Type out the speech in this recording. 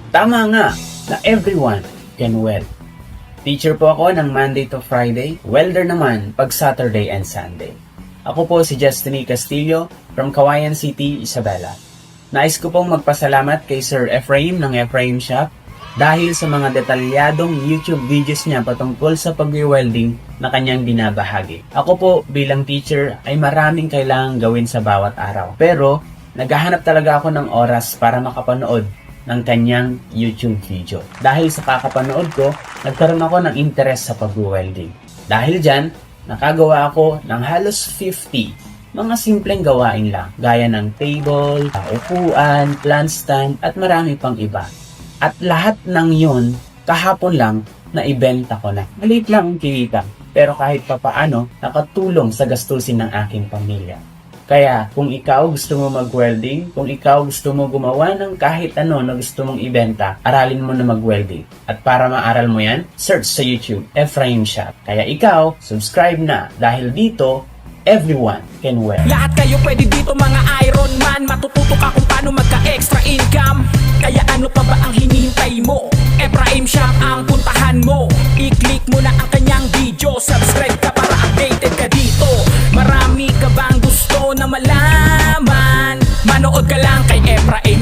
Tama nga na everyone can weld. Teacher po ako ng Monday to Friday, welder naman pag Saturday and Sunday. Ako po si Justiny Castillo from Cauayan City, Isabela. Nais ko pong magpasalamat kay Sir Ephraim ng Ephraim Shop dahil sa mga detalyadong YouTube videos niya patungkol sa pag-welding na kanyang binabahagi. Ako po bilang teacher ay maraming kailangang gawin sa bawat araw. Pero naghahanap talaga ako ng oras para makapanood ng kanyang YouTube video. Dahil sa kakapanood ko, nagkaroon ako ng interest sa pag-welding. Dahil dyan, nakagawa ako ng halos 50 mga simpleng gawain lang, gaya ng table, upuan, plant stand, at marami pang iba. At lahat ng yun, kahapon lang, naibenta ko na. Maliit lang ang kinita, pero kahit papaano, nakatulong sa gastusin ng aking pamilya. Kaya, kung ikaw gusto mo mag-welding, kung ikaw gusto mo gumawa ng kahit ano na gusto mong ibenta, aralin mo na mag-welding. At para maaral mo yan, search sa YouTube, Ephraim Shop. Kaya ikaw, subscribe na, dahil dito, everyone can weld. Lahat kayo pwede dito mga Iron Man. Matututo ka kung paano magka-extra income. Kaya ano pa ba ang hinihintay mo? Ephraim Shop ang puntahan mo. I-click mo na ang kanyang video. Subscribe ka para updated ka dito. Marami ka bang gusto na malaman? Manood ka lang kay Ephraim